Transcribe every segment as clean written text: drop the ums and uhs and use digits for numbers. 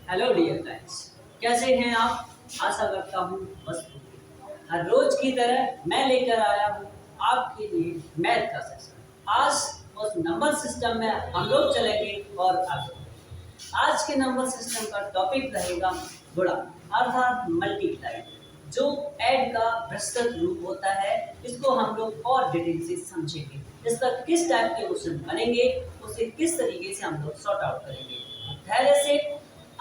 Hello dear friends, कैसे हैं आप? आशा करता हूँ मस्त होंगे। हर रोज की तरह मैं लेकर आया हूँ आपके लिए मैथ का सेशन। आज उस नंबर सिस्टम में हम लोग चलेंगे और आगे। आज के नंबर सिस्टम का टॉपिक रहेगा गुणा अर्थात मल्टीप्लाई, जो ऐड का विस्तृत रूप होता है। इसको हम लोग और डिटेल से समझेंगे। इसका किस टाइप के क्वेश्चन बनेंगे, उसे किस तरीके से हम लोग सॉर्ट आउट करेंगे। धैर्य से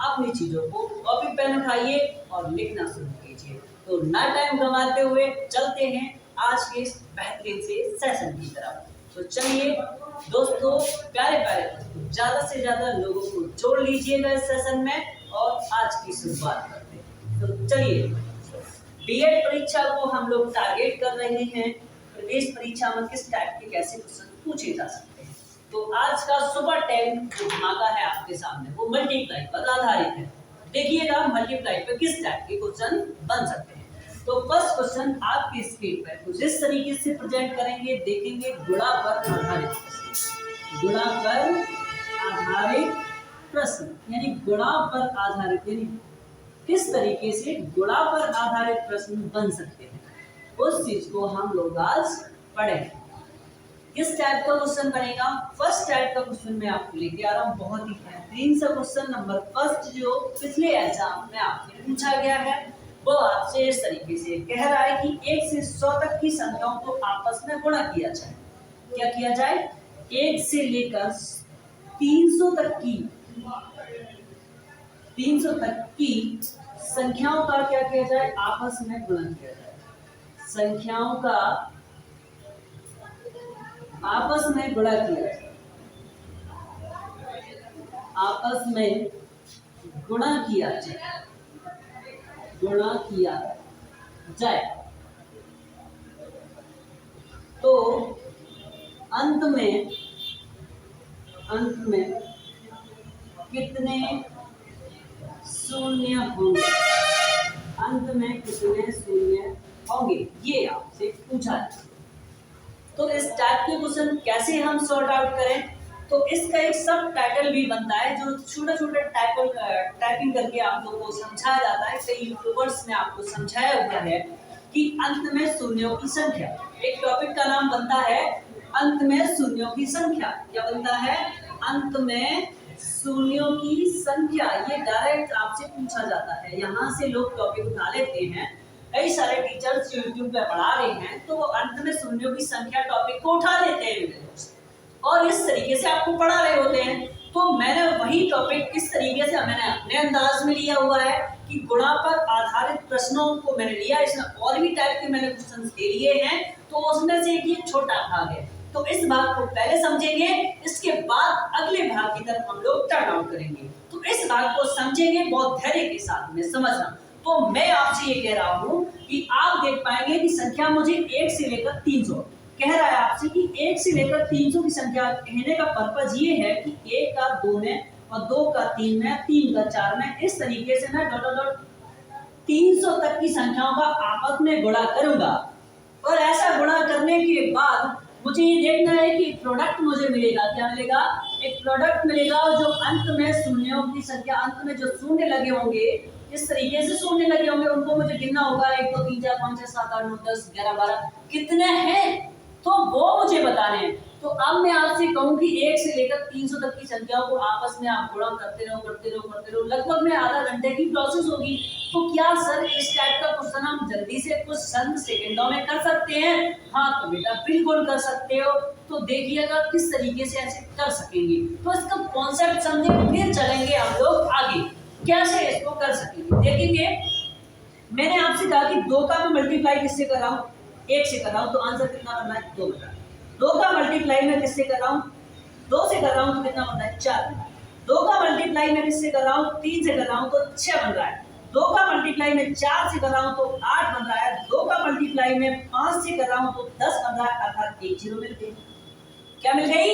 अपनी चीजों को कॉपी पेन उठाइए और लिखना शुरू कीजिए। तो ना टाइम गंवाते हुए चलते हैं आज के इस बेहतरीन से सेशन की तरफ। तो चलिए दोस्तों, प्यारे प्यारे दोस्तों, ज्यादा से ज्यादा लोगों को जोड़ लीजिएगा इस सेशन में और आज की शुरुआत करते हैं। तो चलिए, बीएड परीक्षा को हम लोग टारगेट कर रहे हैं। प्रवेश परीक्षा में किस टाइप के कैसे क्वेश्चन पूछे जा सकते हैं। तो आज का सुपर 10 जो धमाका है आपके सामने, वो मल्टीप्लाई पर आधारित है। देखिएगा मल्टीप्लाई पर किस टाइप के क्वेश्चन बन सकते हैं। तो फर्स्ट क्वेश्चन आपकी स्क्रीन पर कुछ इस तरीके से प्रेजेंट करेंगे, देखेंगे गुणा पर आधारित प्रश्न। गुणा पर आधारित प्रश्न यानी गुणा पर आधारित, यानी किस तरीके से गुणा पर आधारित प्रश्न बन सकते हैं, उस चीज को हम लोग आज पढ़ेंगे। किस टाइप का क्वेश्चन बनेगा? फर्स्ट टाइप का क्वेश्चन मैं आपको लेके आ रहा हूँ। बहुत ही बेहतरीन सा क्वेश्चन नंबर फर्स्ट, जो पिछले एग्जाम में आपसे पूछा गया है, वो आपसे इस तरीके से कह रहा है कि 1 से 100 तक की संख्याओं को आपस में गुणा किया जाए। क्या किया जाए? 1 से लेकर 300 तक की संख्याओं का क्या किया जाए? आपस में गुणा किया जाए। संख्याओं का आपस में गुणा किया जाए। आपस में गुणा किया जाए। गुणा किया जाए तो अंत में कितने शून्य होंगे? अंत में कितने शून्य होंगे, ये आपसे पूछा है। तो इस टाइप के क्वेश्चन कैसे हम सॉर्ट आउट करें? तो इसका एक सब टाइटल भी बनता है, जो छोटा छोटा टाइपिंग करके आप लोगों को समझाया जाता है। कई यूट्यूबर्स ने आपको समझाया हुआ है कि अंत में शून्यों की संख्या। एक टॉपिक का नाम बनता है अंत में शून्यों की संख्या। क्या बनता है? अंत में शून्यों की संख्या। ये डायरेक्ट आपसे पूछा जाता है। यहाँ से लोग टॉपिक उठा लेते हैं। कई सारे टीचर्स यूट्यूब पे पढ़ा रहे हैं, तो वो अंत में शून्यों की संख्या टॉपिक को उठा लेते हैं और इस तरीके से आपको पढ़ा रहे होते हैं। तो मैंने वही टॉपिक इस तरीके से मैंने अपने अंदाज में लिया हुआ है कि गुणा पर आधारित प्रश्नों को मैंने लिया। इसमें और भी टाइप के मैंने क्वेश्चंस दे दिए हैं, तो उसमें से एक ये छोटा भाग है। तो इस भाग को पहले समझेंगे, इसके बाद अगले भाग की तरफ हम लोग टर्न आउट करेंगे। तो इस भाग को समझेंगे बहुत धैर्य के साथ में समझना। तो मैं आपसे ये कह रहा हूं कि आप देख पाएंगे कि संख्या मुझे 1 से लेकर 300 कह रहा है आपसे कि 1 से लेकर 300 की संख्या। कहने का पर्पज ये है कि 1 का 2 में और 2 का 3 में, 3 का 4 में, इस तरीके से मैं डॉट 300 तक की संख्याओं का आपस में गुणा करूंगा। और ऐसा गुणा करने के बाद मुझे ये देखना है कि प्रोडक्ट मुझे मिलेगा। क्या मिलेगा? एक प्रोडक्ट मिलेगा जो अंत में शून्यों की संख्या, अंत में जो शून्य लगे होंगे, इस तरीके से शून्य लगे होंगे, उनको मुझे गिनना होगा। 1 2 3 4 5 6 7 8 9 10 11 12 कितने हैं, तो वो मुझे बताने हैं। तो अब मैं आपसे कहूं कि 1 से लेकर 300 तक की संख्याओं को आपस में आप गुणा करते रहो। लगभग में आधा घंटे की प्रोसेस होगी। तो क्या सर इस टाइप का क्वेश्चन हम जल्दी से कुछ चंद सेकंडों में कर सकते हैं? हाँ तो बेटा बिल्कुल कर सकते हो। तो देखिएगा किस तरीके से ऐसे कर सकेंगे। तो इसका कॉन्सेप्ट समझे, फिर चलेंगे हम लोग आगे कैसे इसको कर सकेंगे। देखेंगे, मैंने आपसे कहा कि 2 का मैं मल्टीप्लाई किससे कर रहा हूँ? 1 से कर रहा हूँ, तो आंसर कितना बन रहा है? 2 बन रहा है। 2 का मल्टीप्लाई मैं किससे कर रहा हूँ? 2 से कर रहा हूँ, तो कितना बन रहा है? 4 बन रहा है। 2 का मल्टीप्लाई मैं किससे कर रहा हूँ? 3 से कर रहा हूँ, तो 6 बन रहा है। 2 का मल्टीप्लाई मैं 4 से कर रहा हूँ, तो 8 बन रहा है। 2 का मल्टीप्लाई मैं 5 से कर रहा हूँ, तो 10 बन रहा है। अर्थात 1 जीरो मिल गई। क्या मिल गई?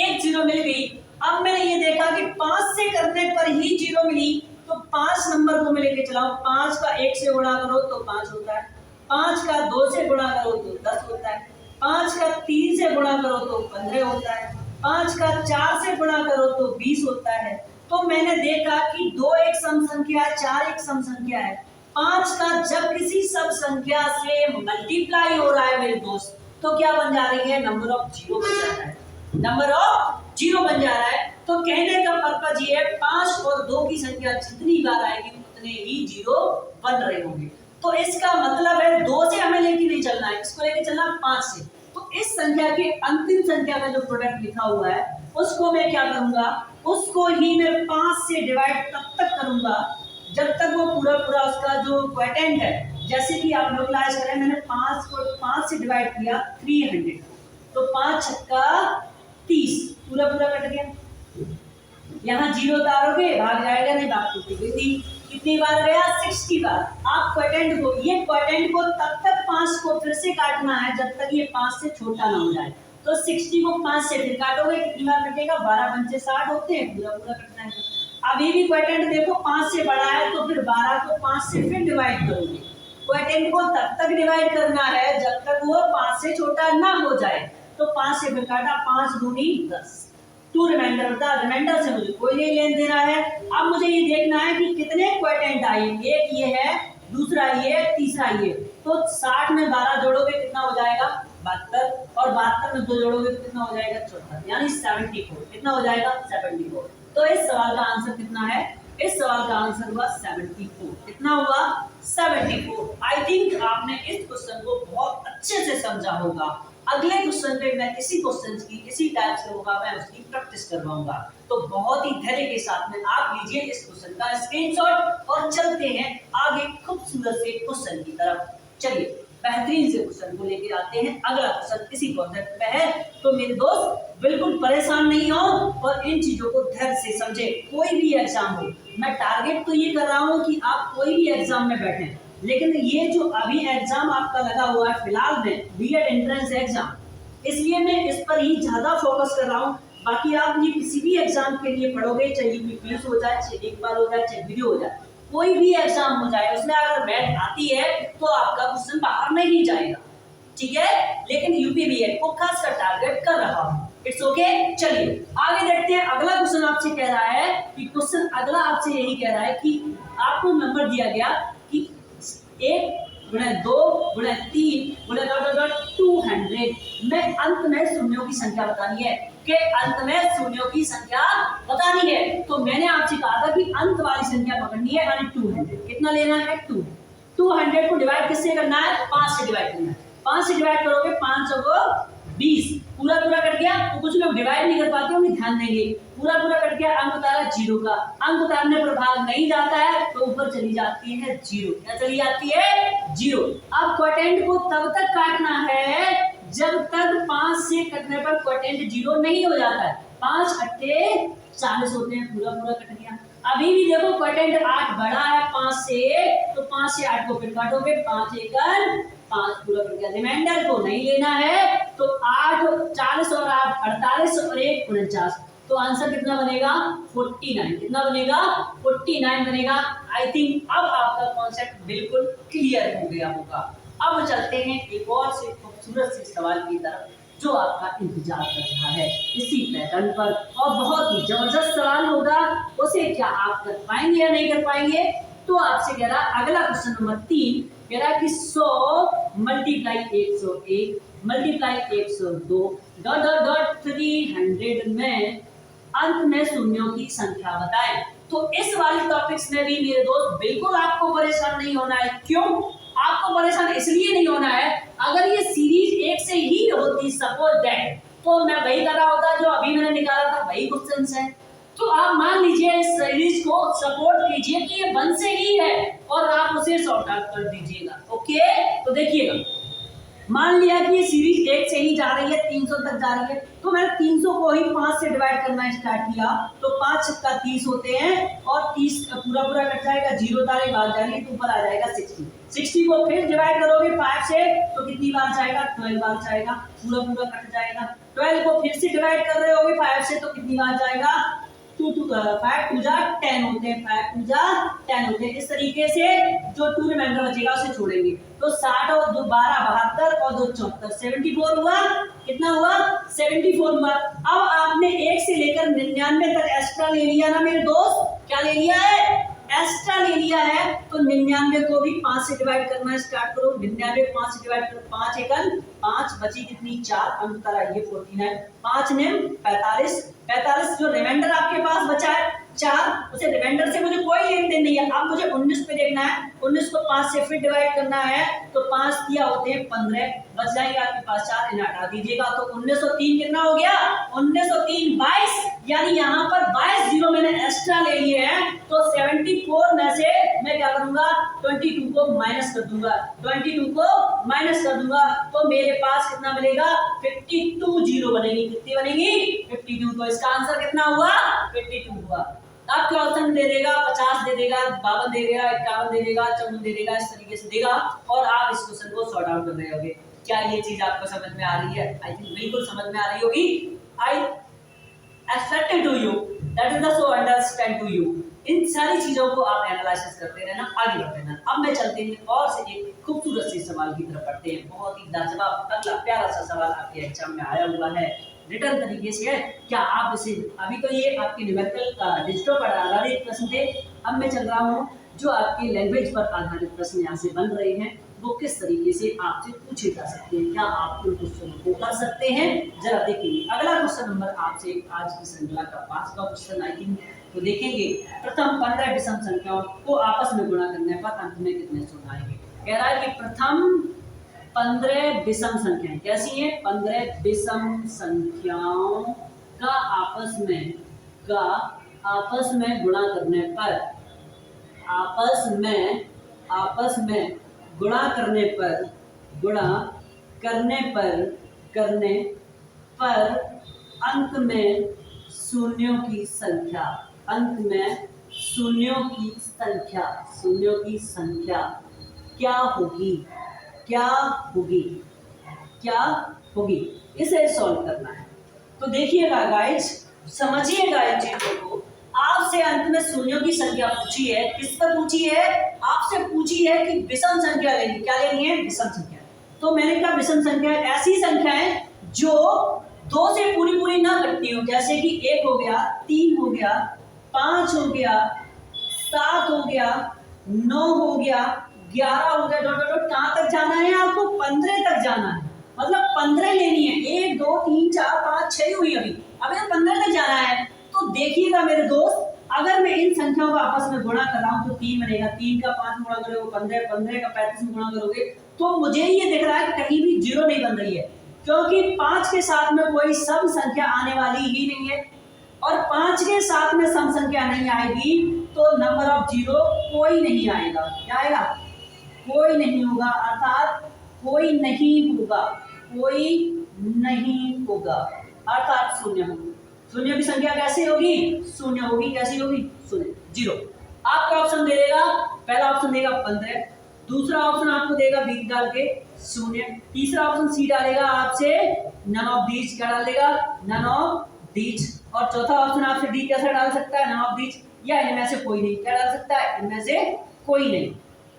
1 जीरो मिल गई। अब मैंने ये देखा कि 5 से करने पर ही जीरो मिली, तो 5 नंबर को मैं लेके चला हूं। 5 का 1 से गुणा करो तो 5 होता है। 5 का 2 से गुणा करो तो 10 होता है। 5 का 3 से गुणा करो तो 15 होता है। 5 का 4 से गुणा करो तो 20 होता है। तो मैंने देखा कि 2 एक सम संख्या है, 4 एक सम संख्या है, 5 का जब किसी सब संख्या से मल्टीप्लाई हो रहा है मेरे दोस्त, तो क्या बन जा रही है, नंबर ऑफ जीरो बन जा रहा है, नंबर ऑफ जीरो बन जा रहा है। तो कहने का पर्पज ये है 5 और 2 की संख्या जितनी बार आएगी उतने ही जीरो बन रहे होंगे। तो इसका मतलब है 2 से हमें लेके नहीं चलना है, इसको लेके चलना 5 से। तो इस संख्या के अंतिम संख्या का जो प्रोडक्ट लिखा हुआ है उसको मैं क्या करूंगा, उसको ही मैं 5 से डिवाइड तब तक करूंगा जब तक वो पूरा पूरा उसका जो क्वोटिएंट है, जैसे कि आप न्यूट्रलाइज करें, मैंने 5 को 5 से डिवाइड किया 300, तो 5 छक्का 30, पूरा पूरा कट गया। यहाँ जीरो उतारोगे भाग जाएगा, नहीं भाग टूटेगी। कितनी बार गया, 60 बार। आप क्वोटिएंट को, ये क्वोटिएंट को तब तक 5 को फिर से काटना है जब तक ये 5 से छोटा ना हो जाए। तो 60 को 5 से फिर काटोगे, कितनी बार कटेगा, 12 पंचे 60 होते हैं, पूरा पूरा कटना है। अभी भी क्वोटिएंट देखो 5 से बड़ा है, तो फिर 12 को 5 से फिर डिवाइड करोगे। क्वोटिएंट को तब तक डिवाइड करना है जब तक वो 5 से छोटा ना हो जाए। तो 5 से फिर काटा, 5 दूनी 10, 2 रिमाइंडर होता है, रिमाइंडर से मुझे कोई नहीं लेन देना है। अब मुझे ये देखना है कि कितने क्वोटिएंट आए, एक ये है, दूसरा ये, तीसरा ये। तो 60 में 12 जोड़ोगे कितना हो जाएगा, 72, और 72 में 2 जोड़ोगे तो कितना हो जाएगा, 74, यानी 74। कितना हो जाएगा, 74। तो इस सवाल का आंसर कितना है, इस सवाल का आंसर हुआ 74। कितना हुआ, 74। आई थिंक आपने इस क्वेश्चन को बहुत अच्छे से समझा होगा। अगले क्वेश्चन पे मैं इसी क्वेश्चन की इसी टाइप से होगा, मैं उसकी प्रैक्टिस करवाऊंगा। तो बहुत ही धैर्य के साथ में आप लीजिए इस क्वेश्चन का स्क्रीनशॉट और चलते हैं आगे खूबसूरत से क्वेश्चन की तरफ। चलिए बेहतरीन से क्वेश्चन को लेके आते हैं। अगला क्वेश्चन इसी कॉन्सेप्ट पे है, तो मेरे दोस्त बिल्कुल परेशान नहीं हो और इन चीजों को धैर्य से समझे। कोई भी एग्जाम हो, मैं टारगेट तो ये कर रहा हूँ कि आप कोई भी एग्जाम में बैठे, लेकिन ये जो अभी एग्जाम आपका लगा हुआ है फिलहाल में, बीएड एंट्रेंस एग्जाम, इसलिए मैं इस पर ही ज्यादा फोकस कर रहा हूँ। बाकी आप ये किसी भी एग्जाम के लिए पढ़ोगे, चाहे यूपीएससी हो जाए, चाहे लेखपाल हो जाए, चाहे वीडियो हो जाए, कोई भी एग्जाम हो जाए, उसमें अगर मैथ आती है तो आपका क्वेश्चन बाहर नहीं जाएगा, ठीक है। लेकिन यूपी बीएड को खासकर टारगेट कर रहा हूँ, इट्स ओके। चलिए आगे देखते हैं। अगला क्वेश्चन आपसे कह रहा है कि क्वेश्चन अगला आपसे यही कह रहा है कि आपको नंबर दिया गया कि 1 गुणा 2 गुणा 3 गुणा 200 में अंत में शून्यों की संख्या बतानी है, कि अंत में शून्यों की संख्या बतानी है। तो मैंने आपसे कहा था कि अंत वाली संख्या पकड़नी है, यानी 200। कितना लेना है, 200 को डिवाइड किससे करना है, 5 से डिवाइड करना है। 5 से डिवाइड करोगे, 5 को 20, पूरा पूरा कट गया। तो कुछ लोग डिवाइड नहीं कर पाते होंगे, ध्यान देंगे। पूरा पूरा कट गया, अंक उतारा 0 का, अंक उतारने पर भाग नहीं जाता है तो ऊपर चली जाती है 0। क्या चली जाती है, 0। अब क्वोटिएंट को तब तक काटना है जब तक 5 से कटने पर क्वोटिएंट 0 नहीं हो जाता है। 5 अट्ठे 40 होते हैं, पूरा पूरा कट गया। अभी भी देखो क्वोटिएंट 8 बड़ा है 5 से, तो 5 से 8 को फिर काटोगे, 5 एकड़ 5, पूरा कट गया। रिमाइंडर को नहीं लेना है, तो 8 40 और 8 48 और 1 49। तो आंसर कितना बनेगा, 49। कितना बनेगा, 49 बनेगा। आई थिंक अब आपका कॉन्सेप्ट बिल्कुल क्लियर हो गया होगा। अब चलते हैं एक और से खूबसूरत से सवाल की तरफ जो आपका इंतजार कर रहा है इसी पैटर्न पर, और बहुत ही जबरदस्त सवाल होगा। उसे क्या आप कर पाएंगे या नहीं कर पाएंगे। तो आपसे कह रहा अगला क्वेश्चन नंबर 3 कह रहा कि 100 multiply 101 multiply 102 dot dot dot 300 में अंत में शून्यों की संख्या बताएं। तो इस वाले टॉपिक्स में भी मेरे दोस्त बिल्कुल आपको परेशान नहीं होना है। क्यों आपको परेशान इसलिए नहीं होना है, अगर ये सीरीज एक से ही होती सपोज दैट, तो मैं वही कर रहा होता जो अभी मैंने निकाला था, वही क्वेश्चंस है। तो आप मान लीजिए इस सीरीज को सपोर्ट कीजिए कि ये 1 से ही है और आप उसे सॉर्ट आउट कर दीजिएगा। ओके, तो देखिएगा, मान लिया कि ये सीरीज 1 से ही जा रही है, 300 तक जा रही है, तो मैंने 300 को ही 5 से डिवाइड करना स्टार्ट किया, तो 5 छक्का 30 होते हैं और 30 पूरा पूरा कट जाएगा, 0 तारे भाग जाएंगे तो ऊपर आ जाएगा 60। 60 को फिर डिवाइड करोगे 5 से तो कितनी बार जाएगा, 12 बार जाएगा, पूरा पूरा कट जाएगा। 12 को फिर से डिवाइड कर रहे होगे 5 से तो कितनी बार जाएगा, 5 टू जा 10 होते हैं, 5 टू जा 10 होते हैं। इस तरीके से जो 2 रिमाइंडर बचेगा उसे छोड़ेंगे। तो 60 और 2 12 72 और 2 74 74 हुआ। कितना हुआ? 74 हुआ। अब आपने 1 से लेकर 99 तक एक्स्ट्रा ले लिया ना मेरे दोस्त, क्या ले लिया है? एक्स्ट्रा ले लिया है। तो 99 को भी 5 से डिवाइड करना स्टार्ट करो। 99 5 से डिवाइड करो, 5 एकन 5 बची कितनी? 4, अंतर ये 49, 5 ने 45, 45 जो रिमाइंडर आपके पास बचा है 4, उसे रिमाइंडर से मुझे कोई लेन देन नहीं है। अब मुझे 19 पे देखना है, 19 को 5 से फिर डिवाइड करना है। तो 5 दिया होते हैं 15, बच जाएंगे आपके पास 4, इन्हें हटा दीजिएगा। तो 1903 कितना हो गया? 1903 22, यानी यहाँ पर 22 जीरो मैंने एक्स्ट्रा ले लिए हैं। तो 74 में से मैं क्या करूंगा? 22 को माइनस कर दूंगा, 22 को माइनस कर दूंगा। तो मेरे पास कितना मिलेगा? 52 जीरो बनेगी। कितनी बनेगी? 52। तो इसका आंसर कितना हुआ? 52 हुआ। आपके ऑप्शन दे देगा 50 दे देगा, 52 दे देगा, 51 दे देगा, 54 दे देगा, इस तरीके से देगा और आप इस क्वेश्चन को सॉर्ट आउट कर रहे होगे। क्या ये चीज आपको समझ में आ रही है? आई थिंक बिल्कुल समझ में आ रही होगी। I expected to you, that is the so understand to you. इन सारी चीजों को आप एनालिसिस करते रहना, आगे बढ़ते रहना। अब मैं चलते हैं और से एक खूबसूरत से सवाल की तरफ बढ़ते हैं। बहुत ही लाजवाब अगला प्यारा सा सवाल आपके एग्जाम में आया हुआ है, रिटर्न तरीके से है। क्या आप इसे, अभी तो ये आपके न्यूमेरिकल डिजिटल पर आधारित प्रश्न थे, अब मैं चल रहा हूँ जो आपके लैंग्वेज पर आधारित प्रश्न यहाँ से बन रहे हैं, वो किस तरीके से आपसे पूछे जा सकते हैं। क्या आप उन क्वेश्चनों को कर सकते हैं? जरा देखिए। अगला क्वेश्चन नंबर आपसे आज की श्रृंखला का 5वां क्वेश्चन आई थिंक तो देखेंगे। प्रथम 15 विषम संख्याओं को आपस में गुणा करने पर अंत में कितने शून्य आएंगे? कह रहा है कि प्रथम 15 विषम संख्याएं कैसी हैं? 15 विषम संख्याओं का आपस में गुणा करने पर, आपस में गुणा करने पर अंत में शून्यों की संख्या, शून्यों की संख्या क्या होगी? इसे सॉल्व करना है। तो देखिएगा गाइस, समझिएगा इन चीजों को। आपसे अंत में शून्यों की संख्या पूछी है। किस पर पूछी है? आपसे पूछी है कि विषम संख्या लेनी। क्या लेनी है? विषम संख्या। तो मैंने कहा विषम संख्या ऐसी संख्या है जो 2 से पूरी ना कटती हो, जैसे कि 1 हो गया, 3 हो गया, 5 हो गया, 7 हो गया, 9 हो गया, 11 हो गया, डॉट कहाँ तक जाना है आपको? 15 तक जाना है। मतलब 15 लेनी है। 1 2 3 4 5 6 हुई अभी 15 तक जाना है। तो देखिएगा मेरे दोस्त, अगर मैं इन संख्याओं को आपस में गुणा कर रहा हूं तो 3 बनेगा, 3 का 5 गुणा करोगे 15, 15 का 35 में गुणा करोगे तो मुझे ये दिख रहा है कि कहीं भी जीरो नहीं बन रही है, क्योंकि 5 के साथ में कोई सम संख्या आने वाली ही नहीं है। और 5 के साथ में सम संख्या नहीं आएगी तो नंबर ऑफ जीरो कोई नहीं आएगा। क्या आएगा? कोई नहीं होगा, अर्थात कोई नहीं होगा, अर्थात शून्य होगा। शून्य की संख्या कैसे होगी? शून्य होगी। कैसी होगी? शून्य, जीरो। आपका ऑप्शन दे देगा, पहला ऑप्शन देगा 15, दूसरा ऑप्शन आपको देगा बी डाल के 0, तीसरा ऑप्शन सी डालेगा आपसे नन ऑफ दीज। क्या डाल देगा? None of these. और चौथा ऑप्शन आपसे डी कैसा डाल सकता है? नन ऑफ दीज, या इनमें से कोई नहीं। क्या डाल सकता है? इनमें से कोई नहीं।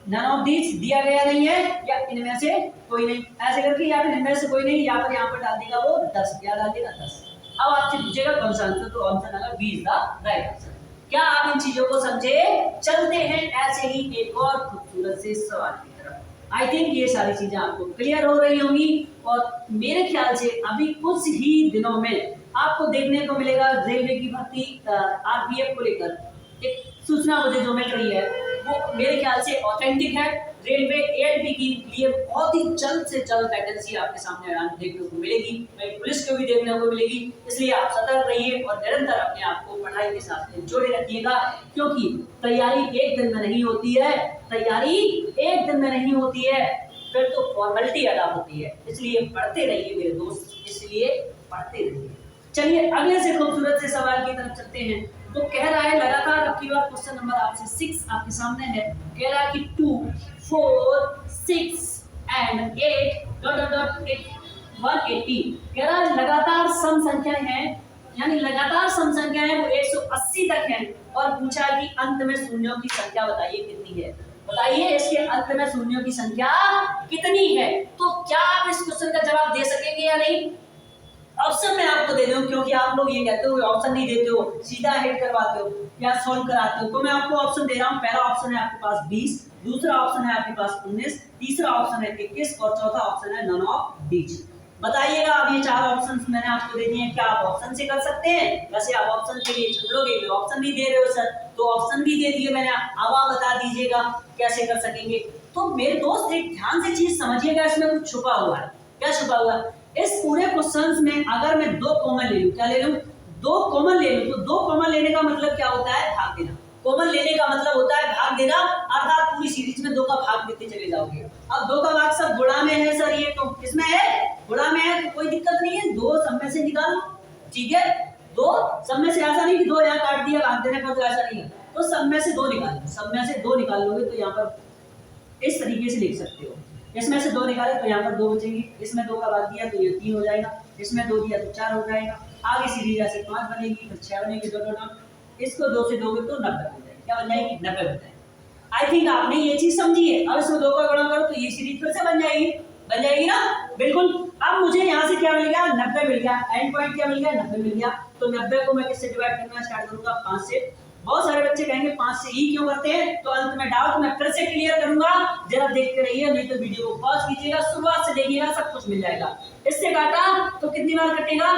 नन ऑफ दीज दिया गया नहीं है, या इनमें से कोई नहीं, ऐसे करके या फिर इनमें से कोई नहीं, या फिर यहाँ पर डाल देगा वो 10। क्या डाल देगा? 10। अब आपसे पूछेगा कौन सा आंसर, तो ऑप्शन आएगा B is the right answer. क्या आप इन चीजों को समझे? चलते हैं ऐसे ही एक और खूबसूरत से सवाल की तरफ। आई थिंक ये सारी चीजें आपको क्लियर हो रही होंगी और मेरे ख्याल से अभी कुछ ही दिनों में आपको देखने को मिलेगा रेलवे की भर्ती आरपीएफ को लेकर एक सूचना मुझे जो मिल रही है वो मेरे ख्याल से ऑथेंटिक है। रेलवे एएलपी के लिए बहुत ही जल्द से जल्द वैकेंसी आपके सामने देखने को मिलेगी, पुलिस को भी देखने को मिलेगी। इसलिए आप सतर्क रहिए और निरंतर अपने आप को पढ़ाई के साथ जोड़े रखिएगा, क्योंकि तैयारी एक दिन में नहीं होती है, फिर तो फॉर्मेलिटी अदा होती है। इसलिए पढ़ते रहिए मेरे दोस्त, इसलिए पढ़ते रहिए। चलिए अगले से खूबसूरत से सवाल की तरफ चलते हैं। तो कह रहा है लगातार अब की बार क्वेश्चन नंबर आपसे 6 आपके सामने है। कह रहा है कि 2 4 6 एंड 8 डॉट डॉट डॉट 180। कह रहा है लगातार सम संख्याएं हैं यानी लगातार सम संख्या है वो 180 तक है, और पूछा कि अंत में शून्यों की संख्या बताइए कितनी है। बताइए इसके अंत में शून्यों की संख्या कितनी है। तो क्या आप इस क्वेश्चन का जवाब दे सकेंगे या नहीं? ऑप्शन मैं आपको दे दूं, क्योंकि आप लोग ये कहते हो ऑप्शन नहीं देते हो, सीधा हेड करवाते हो या सॉल्व कराते हो, तो मैं आपको ऑप्शन दे रहा हूं। पहला ऑप्शन है आपके पास 20, दूसरा ऑप्शन है आपके पास 19, तीसरा ऑप्शन है 21 और चौथा ऑप्शन है नन ऑफ दीज। बताइएगा। अब ये चार ऑप्शंस मैंने आपको दे दिए हैं, क्या आप ऑप्शन से कर सकते हैं? वैसे आप ऑप्शन के लिए झगड़ोगे, ऑप्शन नहीं दे रहे हो सर, तो ऑप्शन भी दे दिए मैंने, अब आप बता दीजिएगा कैसे कर सकेंगे। तो मेरे दोस्त एक ध्यान से चीज समझिएगा, इसमें कुछ छुपा हुआ है। क्या छुपा हुआ है? इस पूरे क्वेश्चंस में अगर मैं दो कॉमन ले लूं, क्या ले लूं? दो कॉमन ले लूं, तो दो कॉमन लेने का मतलब क्या होता है? भाग देना। कॉमन लेने का मतलब होता है भाग देना, अर्थात पूरी सीरीज में दो का भाग देते चले जाओगे। अब दो का भाग सब गुणा में है सर, ये तो किसमें है? गुणा में है, तो कोई दिक्कत नहीं है, दो सब में से निकालो, ठीक है। दो सब में से, ऐसा नहीं कि दो यहाँ काट दिया भाग देने पर, तो ऐसा नहीं है, तो सब में से दो निकाल लो, सब में से दो निकाल लोगे तो यहाँ पर इस तरीके से लिख सकते हो। इसमें से दो निकाले तो यहाँ पर दो बचेंगे, इसमें दो का भाग दिया तो ये 3 हो जाएगा, इसमें दो दिया तो 4 हो जाएगा, आगे सीरीज ऐसे 5 बनेगी, फिर 6 बनेगी, दो इसको 2 से दोगे तो 90 हो जाएगी। क्या बन जाएगी? 90 बन जाएगी। आई थिंक आपने ये चीज समझी है। अब इसमें 2 का गुणा करो तो ये सीरीज फिर से बन जाएगी ना, बिल्कुल। अब मुझे यहाँ से क्या मिल गया? 90 मिल गया। एंड पॉइंट क्या मिल गया? 90 मिल गया। तो 90 को मैं किससे डिवाइड करना स्टार्ट करूंगा? 5 से। बहुत सारे बच्चे कहेंगे 5 से ही क्यों करते हैं, तो अंत में डाउट मैं फिर से क्लियर करूंगा, जरा देखते रहिए, नहीं तो वीडियो को पॉज कीजिएगा, शुरुआत से देखिएगा, सब कुछ मिल जाएगा। इससे काटा तो कितनी बार कटेगा?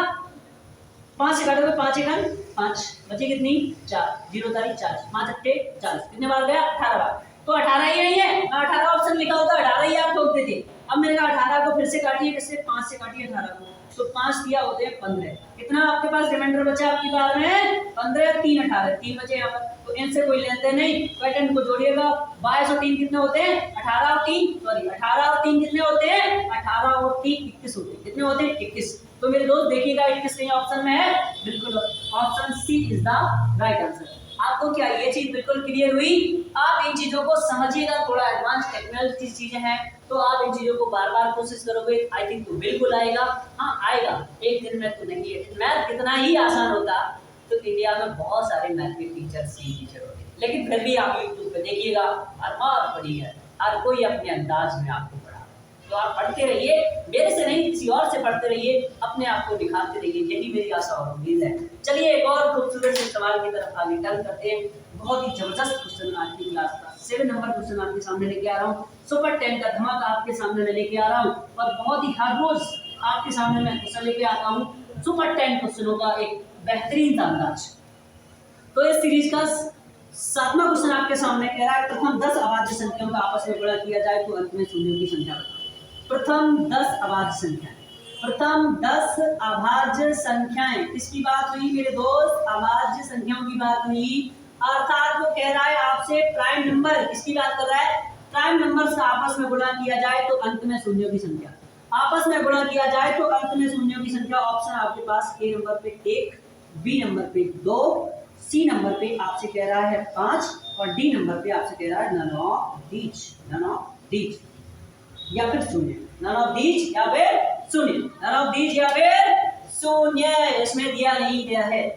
5 से काटोगे 5 1 5, बचे कितनी? 4, 0 तारीख 4, 5 अट्ठे 40, कितने बार गया? 18 बार। तो 18 ही नहीं है, 18 ऑप्शन लिखा होता, 18 ही आप ठोकते थे। अब मैंने कहा 18 को फिर से काटिए, किससे? 5 से काटिए 18 को, तो 5 दिया होते हैं 15। कितना आपके पास रिमाइंडर बचा आपकी बार में? 15, 3 18, 3 बचे यहाँ पर, तो इनसे कोई लेन देन नहीं, पैटर्न को जोड़िएगा। 22 और 3 कितने होते हैं? 18 और 3 सॉरी 18 और 3 कितने होते हैं? 18 और 3 21 होते हैं। कितने होते हैं? 21। तो मेरे दोस्त देखिएगा 21 कहीं ऑप्शन में है? बिल्कुल, option C is the right answer. आपको क्या ये चीज बिल्कुल क्लियर हुई? आप इन चीजों को समझिएगा, थोड़ा एडवांस टेक्नोलॉजी चीजें हैं, तो आप इन चीजों को बार बार कोशिश करोगे, आई थिंक तो बिल्कुल आएगा। हाँ आएगा, एक दिन में तो नहीं है। मैथ कितना ही आसान होता तो इंडिया में बहुत सारे मैथ के टीचर्स ही टीचर होते, लेकिन फिर भी आप यूट्यूब पे देखिएगा और पढ़ी है, हर कोई अपने अंदाज में आपको पढ़ा। तो आप पढ़ते रहिए, मेरे से नहीं किसी और से पढ़ते रहिए, अपने आप को दिखाते रहिए, यही मेरी आशा और उम्मीद है। चलिए एक और खूबसूरत से सवाल की तरफ आगे टर्न करते हैं। बहुत ही जबरदस्त क्वेश्चन आज की क्लास का 7 नंबर क्वेश्चन आपके सामने लेके आ रहा हूँ। सुपर 10 का धमाका आपके सामने मैं लेके आ रहा हूँ, और बहुत ही हर रोज आपके सामने मैं क्वेश्चन लेके आता हूँ। सुपर 10 क्वेश्चनों का एक बेहतरीन अंदाज। तो इस सीरीज का 7वां क्वेश्चन आपके सामने कह रहा है, प्रथम 10 अभाज्य संख्याओं का आपस में गुणा किया जाए तो अंत में शून्यों की संख्या बताओ। प्रथम 10 अभाज्य संख्याएं, प्रथम 10 अभाज्य संख्याएं, किसकी बात हुई मेरे दोस्त? अभाज्य संख्याओं की बात हुई। अर्थात वो कह रहा है आपसे प्राइम नंबर, किसकी बात कर रहा है? प्राइम नंबर से आपस में गुणा किया जाए तो अंत में शून्यों की संख्या, आपस में गुणा किया जाए तो अंत में शून्यों की संख्या। ऑप्शन आपके पास ए नंबर पे 1, बी नंबर पे 2, सी नंबर पे आपसे कह रहा है 5, और डी नंबर पे आपसे कह रहा है none of these, none of these या फिर शून्य, नन ऑफ दीज या फिर शून्य, नन ऑफ दीज या फिर शून्य। इसमें दिया नहीं गया है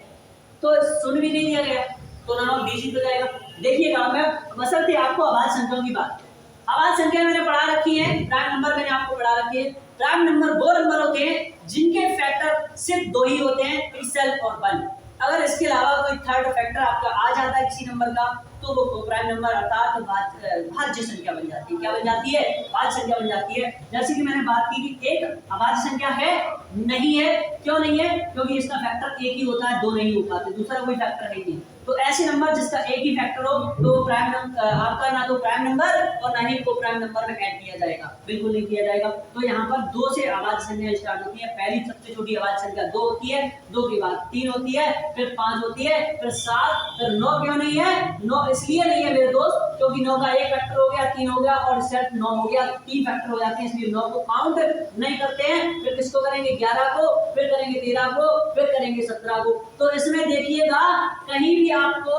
तो शून्य भी नहीं दिया गया, तो नन ऑफ दीज ही तो जाएगा। देखिएगा मैं बसंते आपको अभाज्य संख्याओं की बात, अभाज्य संख्या मैंने पढ़ा रखी है, प्राइम नंबर मैंने आपको पढ़ा रखी है। प्राइम नंबर वो नंबर होते हैं जिनके फैक्टर सिर्फ 2 ही होते हैं, सेल्फ और 1। अगर इसके अलावा कोई थर्ड फैक्टर आपका आ जाता है किसी नंबर का, तो वो प्राइम नंबर अर्थात भाज्य संख्या बन जाती है। क्या बन जाती है? भाज्य संख्या बन जाती है। जैसे कि मैंने बात की कि एक अभाज्य संख्या है, नहीं है। क्यों नहीं है? क्योंकि इसका फैक्टर एक ही होता है, 2 नहीं हो पाते, दूसरा कोई फैक्टर है ही नहीं। तो ऐसे नंबर जिसका एक ही फैक्टर हो तो प्राइम नंबर आपका ना तो प्राइम नंबर और ना ही को प्राइम नंबर में ऐड किया जाएगा, बिल्कुल नहीं किया जाएगा। तो यहाँ पर 2 से अभाज्य संख्या स्टार्ट होती है। पहली सबसे छोटी अभाज्य संख्या 2 होती है, 2 के बाद 3 होती है, फिर 5 होती है, फिर 7, फिर 9। क्यों नहीं है? 9 इसलिए नहीं है मेरे दोस्त क्योंकि 9 का एक फैक्टर हो गया, 3 हो गया और सिर्फ 9 हो गया, 3 फैक्टर हो जाते हैं, इसलिए 9 को काउंट नहीं करते हैं। फिर किसको करेंगे? 11 को, फिर करेंगे 13 को, फिर करेंगे 17 को। तो इसमें देखिएगा कहीं भी आपको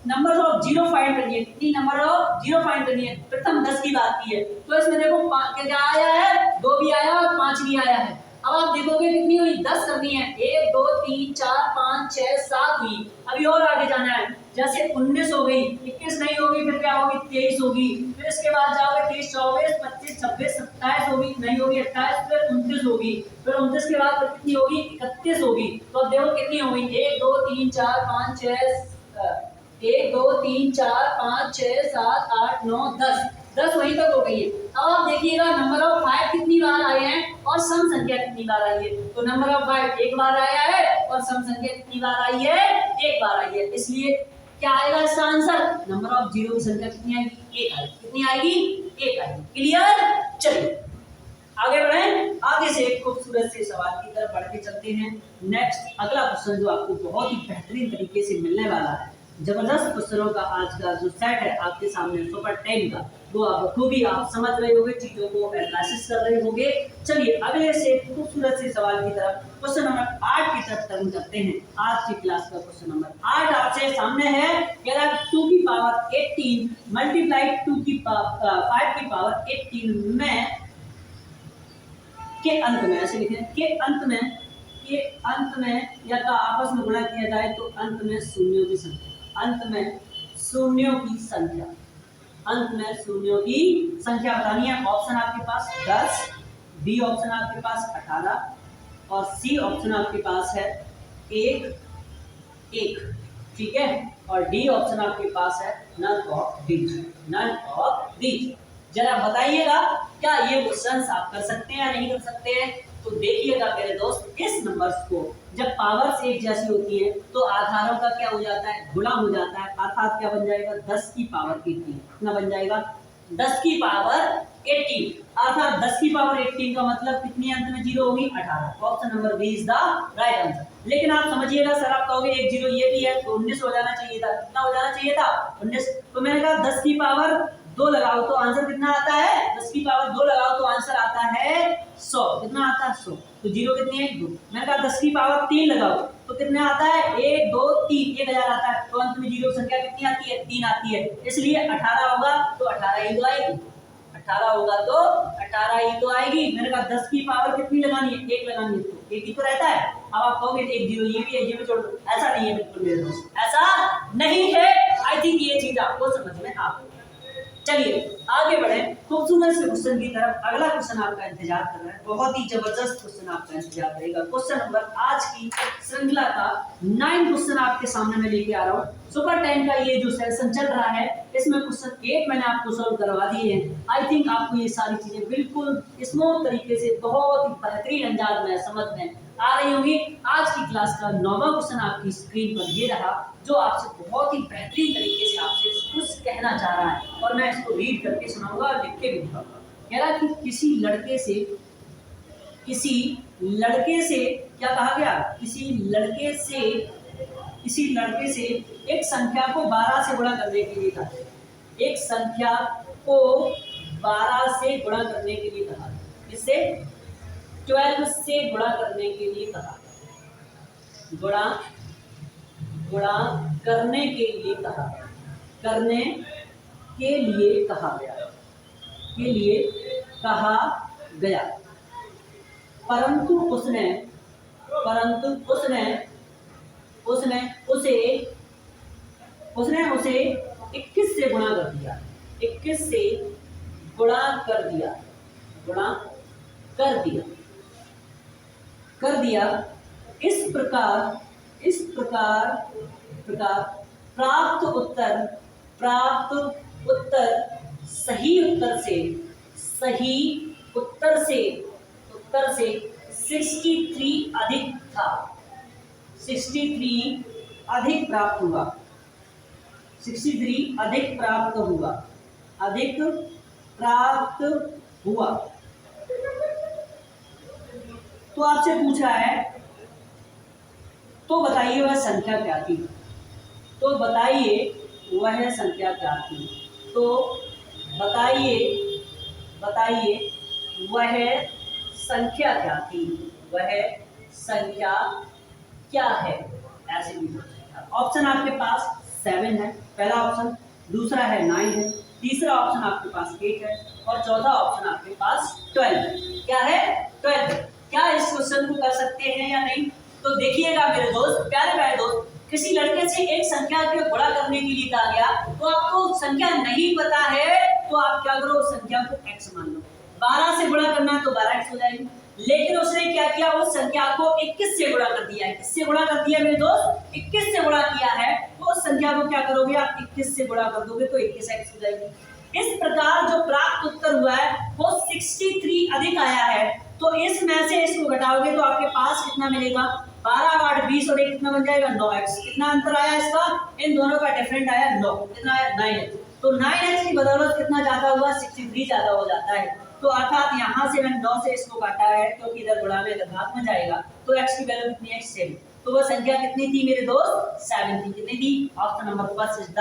नंबर ऑफ जीरो फाइंड करनी है, कितनी नंबर ऑफ जीरो फाइंड करनी है। प्रथम 10 की बात की है तो इसमें देखो क्या आया है? 2 भी आया और 5 भी आया है। अब आप देखोगे कितनी हुई, 10 करनी है, 1 2 3 4 5 6 7 हुई। अभी और आगे जाना है, जैसे 19 हो गई, 21 नहीं होगी, फिर क्या होगी, 23 होगी, फिर इसके बाद जाओगे 23 24 25 26 27 होगी, नहीं होगी 28, फिर 29 होगी, फिर 29 के बाद कितनी होगी, 31 होगी। तो अब देखो कितनी होगी, 1 2 3 4 5 6 1 2 3 4 5 6 7 8 9 10 वहीं तक हो गई है। अब आप देखिएगा नंबर ऑफ 5 कितनी बार आए हैं और सम संख्या कितनी बार आई है। तो नंबर ऑफ 5 एक बार आया है और सम संख्या कितनी बार आई है, एक बार आई है। इसलिए क्या आएगा इसका आंसर, नंबर ऑफ जीरो की संख्या कितनी आएगी, एक आएगी। कितनी आएगी, एक आएगी। क्लियर। चलिए आगे बढ़ें, आगे से एक खूबसूरत से सवाल की तरफ बढ़ के चलते हैं। नेक्स्ट अगला क्वेश्चन जो आपको बहुत ही बेहतरीन तरीके से मिलने वाला है, जबरदस्त क्वेश्चनों का आज का जो सेट है आपके सामने सुपर 10 का, वो आप खूबी आप समझ रहे होंगे, चीजों को एनालिसिस कर रहे होंगे। चलिए अगले से खूबसूरत से सवाल की तरफ, क्वेश्चन नंबर 8 की तरफ टर्न करते हैं। आज की क्लास का क्वेश्चन नंबर 8 आपसे सामने है। कह रहा है 2 की पावर 18 मल्टीप्लाई 2 की 5 की पावर 18 में के अंत में, ऐसे लिखे के अंत में या का आपस में गुणा किया जाए तो अंत में शून्यों की संख्या, अंत में शून्यों की संख्या, अंत में शून्यों की संख्या बतानी है। ऑप्शन आपके पास 10, बी ऑप्शन आपके पास 18 और सी ऑप्शन आपके पास है 1 1, ठीक है, और डी ऑप्शन आपके पास है none of these, none of these. जरा बताइएगा क्या ये क्वेश्चन आप कर सकते हैं या नहीं कर सकते हैं। तो देखिएगा मेरे दोस्त, इस नंबर्स को जब पावर्स एक जैसी होती है तो आधारों का क्या हो जाता है, गुणा हो जाता है, अर्थात क्या बन जाएगा, 10 की पावर 18। कितना बन जाएगा, 10 की पावर 18, अर्थात 10 की पावर 18 का मतलब कितनी अंत में जीरो होगी, 18। Option number B is the right answer. लेकिन आप समझिएगा सर, आप कहोगे एक जीरो ये भी है तो 19 हो जाना चाहिए था। कितना हो जाना चाहिए था, 19। तो मैंने कहा 10 की पावर 2 लगाओ तो आंसर कितना आता है, 10 की पावर 2 लगाओ तो आंसर आता है 100। कितना आता है, 100। तो जीरो कितनी है, 2। मैंने कहा 10 की पावर 3 लगाओ तो कितना आता है, 1 2 3, 1000 आता है। तो अंत में जीरो संख्या कितनी आती है, 3 आती है। इसलिए 18 होगा तो 18 ही तो आएगी, 18 होगा तो 18 ही तो आएगी। मैंने कहा 10 की पावर कितनी लगानी है, 1 लगानी है, तो 1 ही तो रहता है। अब आप कहोगे एक जीरो ये भी है, ये भी छोड़ दो। ऐसा नहीं है बिल्कुल मेरे दोस्त, ऐसा नहीं है। आई थिंक ये चीज आपको समझ में आ गई। चलिए आगे बढ़े खूबसूरत से क्वेश्चन की तरफ। अगला क्वेश्चन आपका इंतजार कर रहा है, बहुत ही जबरदस्त क्वेश्चन आपका इंतजार करेगा। क्वेश्चन नंबर आज की श्रृंखला का 9 क्वेश्चन आपके सामने मैं लेके आ रहा हूँ। सुपर 10 का ये जो सेशन चल रहा है, इसमें क्वेश्चन 8 मैंने आपको सॉल्व करवा दिए हैं। आई थिंक आपको ये सारी चीजें बिल्कुल स्मूथ तरीके से बहुत ही बेहतरीन अंदाज में समझ में आ रही होंगी। आज की क्लास का 9वां क्वेश्चन आपकी स्क्रीन पर ये रहा, जो आपसे बहुत ही बेहतरीन तरीके से आपसे कुछ कहना चाह रहा है, और मैं इसको रीड करके सुनाऊंगा और लिख के भी दिखाऊंगा। कह रहा कि किसी लड़के से क्या कहा गया, किसी लड़के से एक संख्या को 12 से गुणा करने के लिए कहा, एक संख्या को 12 से गुणा करने के लिए कहा, इससे 12 से गुणा करने के लिए कहा, गुणा करने के लिए कहा, करने के लिए कहा गया, परंतु उसने उसे 21 से गुणा कर दिया, 21 से गुणा कर दिया। इस प्रकार प्राप्त उत्तर सही उत्तर से 63 अधिक था, 63 अधिक प्राप्त हुआ, 63 अधिक प्राप्त हुआ। तो आपसे पूछा है, तो बताइए वह संख्या क्या थी, तो बताइए वह संख्या क्या थी, तो बताइए वह संख्या क्या थी, वह संख्या क्या है, ऐसे भी। ऑप्शन आपके पास 7 है, पहला ऑप्शन, दूसरा है 9 है, तीसरा ऑप्शन आपके पास 8 है, और चौथा ऑप्शन आपके पास 12 है। क्या है, 12 है। क्या इस क्वेश्चन को कर सकते हैं या नहीं? तो देखिएगा मेरे दोस्त, प्यारे प्यारे दोस्त, किसी लड़के से एक संख्या को गुणा करने के लिए कहा गया, तो आपको संख्या नहीं पता है तो आप क्या करो, उस संख्या को x मान लो। 12 से गुणा करना है तो 12x हो जाएगी, लेकिन उसने क्या किया, उस संख्या को 21 से गुणा कर दिया है। किससे गुणा कर दिया मेरे दोस्त? 21 से गुणा किया है, तो उस संख्या को क्या करोगे आप, 21 से गुणा कर दोगे तो 21x हो जाएगी। इस प्रकार जो प्राप्त उत्तर हुआ है वो 63 अधिक आया है, तो इसमें से इसको घटाओगे तो आपके पास कितना मिलेगा, 12 8 20 और 1 कितना बन जाएगा 9x। कितना अंतर आया इसका, इन दोनों का डिफरेंट आया 9, कितना आया 9x। तो 9x की बदौलत कितना ज्यादा हुआ, 63 ज्यादा हो जाता है। तो अर्थात यहाँ से मैंने 9 से इसको काटा है क्योंकि इधर गुणा में घात में जाएगा, तो x की वैल्यू कितनी है 7। तो वह संख्या कितनी थी मेरे दोस्त, 7 थी। कितनी थी? Option number first is the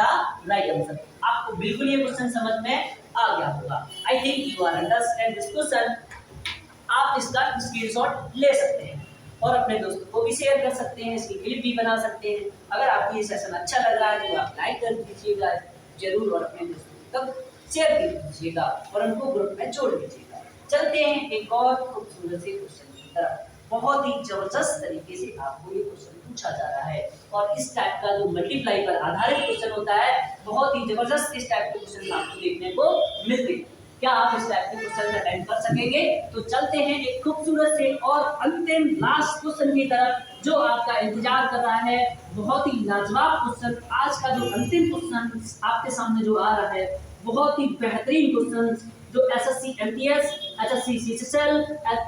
right answer. आपको बिल्कुल ये क्वेश्चन समझ में आ गया होगा। I think you are understand this question. आप इसका स्क्रीनशॉट ले सकते हैं और अपने दोस्तों को भी शेयर कर सकते हैं, इसकी क्लिप भी बना सकते हैं। अगर आपको ये सेशन अच्छा लग रहा है तो आप लाइक कर दीजिएगा जरूर और अपने दोस्तों तक शेयर कर दीजिएगा और उनको ग्रुप में जोड़ दीजिएगा। चलते हैं एक और खूबसूरत से क्वेश्चन की तरफ। बहुत ही जबरदस्त तरीके से आपको ये क्वेश्चन पूछा जा रहा है और इस टाइप का जो मल्टीप्लाई पर आधारित क्वेश्चन होता है, बहुत ही जबरदस्त इस टाइप के क्वेश्चन आपको देखने को मिलते हैं। क्या आप इस टाइप के क्वेश्चन अटेंड कर सकेंगे? तो चलते हैं एक खूबसूरत से और अंतिम लास्ट क्वेश्चन की तरफ जो आपका इंतजार कर रहा है। बहुत ही लाजवाब क्वेश्चन, आज का जो अंतिम क्वेश्चन आपके सामने जो आ रहा है, बहुत ही बेहतरीन क्वेश्चन जो एसएससी एमटीएस, एसएससी सीजीएल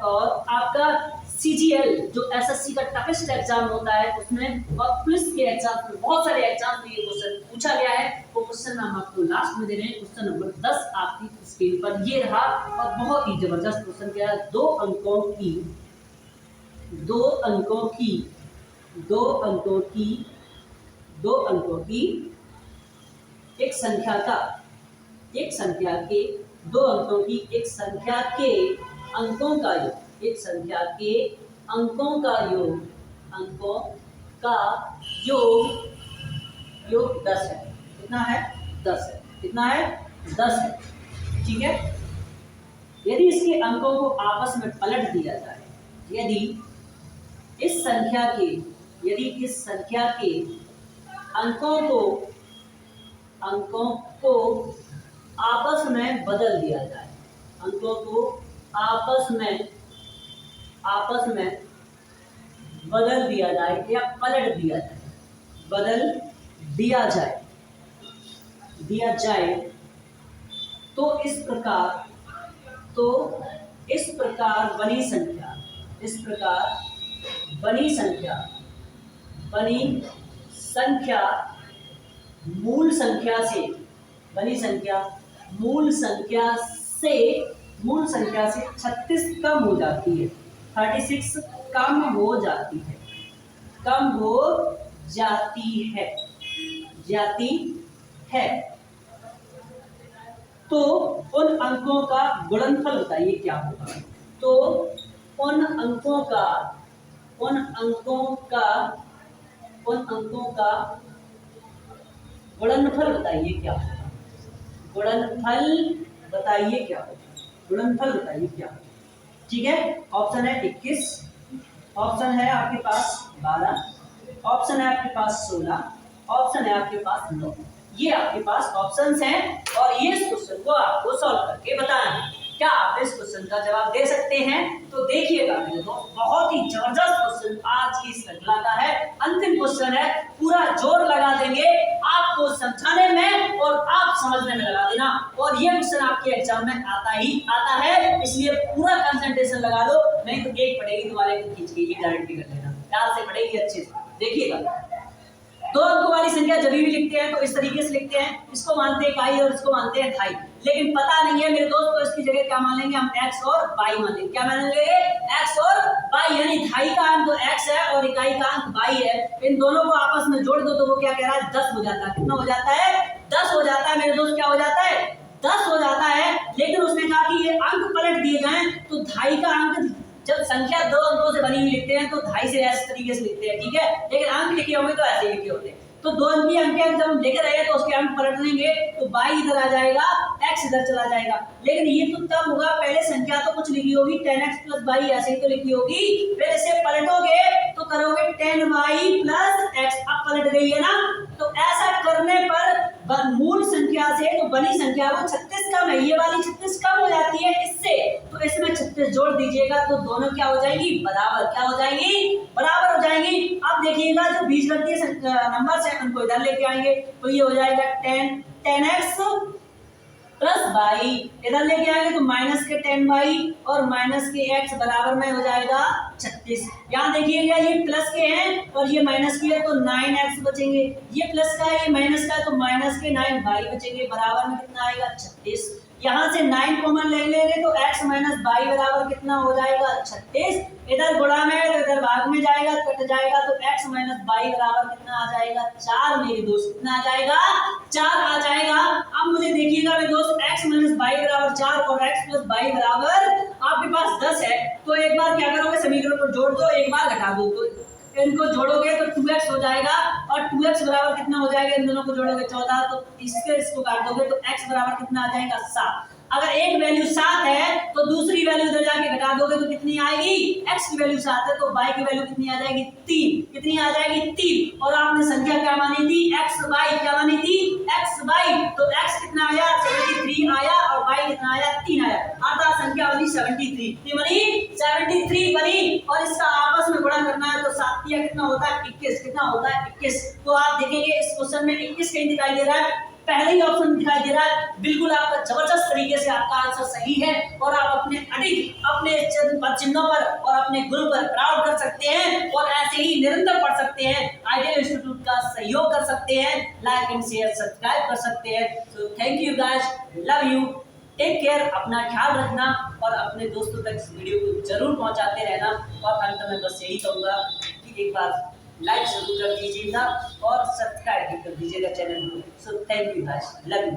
और आपका सीजीएल जो एसएससी का टफेस्ट एग्जाम होता है उसमें और पुलिस के एग्जाम में, बहुत सारे एग्जाम में ये क्वेश्चन पूछा गया है। वो क्वेश्चन हम आपको लास्ट में दे रहे हैं। क्वेश्चन नंबर 10 आपकी स्क्रीन पर ये रहा और बहुत ही जबरदस्त क्वेश्चन क्या है, दो अंकों की एक संख्या के दो अंकों की एक संख्या के अंकों का योग, एक संख्या के अंकों का योग 10 है। कितना है? 10 है। कितना है? 10 है। ठीक है। यदि इसके अंकों को आपस में पलट दिया जाए, यदि इस संख्या के अंकों को आपस में बदल दिया जाए, अंकों को आपस में बदल दिया जाए या पलट दिया जाए, बदल दिया जाए तो इस प्रकार बनी संख्या मूल संख्या से 36 कम हो जाती है, 36 कम हो जाती है। तो उन अंकों का गुणनफल बताइए क्या होगा। तो उन अंकों का गुणनफल बताइए क्या होगा। गुणनफल बताइए क्या होगा। ठीक है। ऑप्शन है 21, ऑप्शन है आपके पास 12, ऑप्शन है आपके पास 16, ऑप्शन है आपके पास 9। ये आपके पास ऑप्शंस हैं और ये इस क्वेश्चन को आपको सॉल्व करके बताना है। क्या आप इस क्वेश्चन का जवाब दे सकते हैं? तो देखिएगा मेरे दोस्त, बहुत ही जबरदस्त क्वेश्चन आज की श्रृंखला का है, अंतिम क्वेश्चन है। पूरा जोर लगा देंगे आपको समझाने में और आप समझने में लगा देना। और ये क्वेश्चन आपके एग्जाम में आता है, इसलिए पूरा कंसंट्रेशन लगा दो, नहीं तो एक पड़ेगी तुम्हारे को खींच के, ये गारंटी कर लेना। प्यार से पड़ेगी अच्छे से। देखिएगा, दो अंकों वाली संख्या जब भी लिखते हैं तो इस तरीके से लिखते हैं, इसको मानते हैं इकाई और इसको मानते हैं ढाई, लेकिन पता नहीं है मेरे दोस्त, तो इसकी जगह क्या मान लेंगे हम, x और y मान लेंगे। क्या मानेंगे? x और y, यानी ढाई का अंक तो x है और इकाई का अंक y है। इन दोनों को आपस में जोड़ दो तो वो क्या कह रहा है, 10 हो जाता है। कितना हो जाता है? 10 हो जाता है मेरे दोस्त। क्या हो जाता है? 10 हो जाता है। लेकिन उसने कहा कि ये अंक पलट दिए जाएं तो ढाई का अंक, जब संख्या दो अंकों से बनी हुई लिखते हैं तो ढाई से ऐसे तरीके से लिखते हैं, ठीक है। लेकिन अंक लिखे होंगे तो ऐसे लिखे होते हैं। तो 2 अंकीय अंक जब हम लेकर आए तो उसके अंक पलट लेंगे तो y इधर आ जाएगा, x इधर चला जाएगा। लेकिन ये तो तब होगा पहले संख्या तो कुछ लिखी होगी 10x + y ऐसे ही तो लिखी होगी, फिर इसे पलटोगे तो करोगे 10y + x। अब पलट गई है ना, तो ऐसा करने पर मूल संख्या से जो बनी संख्या वो 36 कम है, ये वाली 36 कम हो जाती है इससे, तो इसमें 36 जोड़ दीजिएगा तो दोनों क्या हो जाएगी, बराबर। क्या हो जाएंगी, बराबर हो जाएंगी। अब देखिएगा जो बीजगणितीय नंबर है उनको इधर लेके आएंगे तो ये हो जाएगा 10x + y, इधर लेके आएंगे तो -10y और -x बराबर में हो जाएगा 36। यहाँ देखिएगा ये प्लस के हैं और ये माइनस के है तो 9x बचेंगे, ये प्लस का है ये माइनस का है तो -9y बचेंगे, बराबर में कितना आएगा, 36। यहाँ से 9 कॉमन ले लेंगे तो x - y बराबर कितना हो जाएगा, 36। इधर गुणा में तो इधर भाग में जाएगा, कट जाएगा तो x - y बराबर कितना आ जाएगा, 4 मेरे दोस्त। कितना आ जाएगा, 4 आ जाएगा। अब मुझे देखिएगा मेरे दोस्त x - y बराबर 4 और x + y बराबर आपके पास 10 है, तो एक बार क्या करोगे, समीकरण को जोड़ दो, एक बार घटा दो, तो इनको जोड़ोगे तो 2x हो जाएगा और 2x बराबर कितना हो जाएगा, इन दोनों को जोड़ोगे 14, तो इसको काट दोगे तो x बराबर कितना आ जाएगा, 7। अगर एक वैल्यू 7 है तो दूसरी वैल्यू इधर जाके घटा दोगे तो कितनी आएगी, x की वैल्यू 7 है तो y की वैल्यू कितनी आ जाएगी, 3। कितनी आ जाएगी, 3। और आपने संख्या क्या मानी थी, x y, क्या मानी थी, x y, तो x कितना आया, 73 आया और y कितना आया, 3 आया, अतः संख्या बनी 73। कितनी बनी, 73 बनी। और इसका आपस में गुणा करना है तो 7 कितना होता है, 21। कितना होता है, 21। तो आप देखेंगे इस क्वेश्चन में 21 कहीं दिखाई दे रहा है, पहले ही ऑप्शन दिखाई दे रहा है। बिल्कुल आपका जबरदस्त तरीके से आपका आंसर सही है और आप अपने चिन्हों पर और अपने गुरु पर प्राउड कर सकते हैं और ऐसे ही निरंतर पढ़ सकते हैं। आइडियल इंस्टीट्यूट का सहयोग कर सकते हैं, लाइक एंड शेयर सब्सक्राइब कर सकते हैं। So thank you guys, love you, take care, अपना ख्याल रखना और अपने दोस्तों तक इस वीडियो को जरूर पहुंचाते रहना। और अंत में बस यही कहूँगा कि एक बार लाइक जरूर कर दीजिएगा और सब्सक्राइब भी कर दीजिएगा चैनल को। सो thank you guys, love you.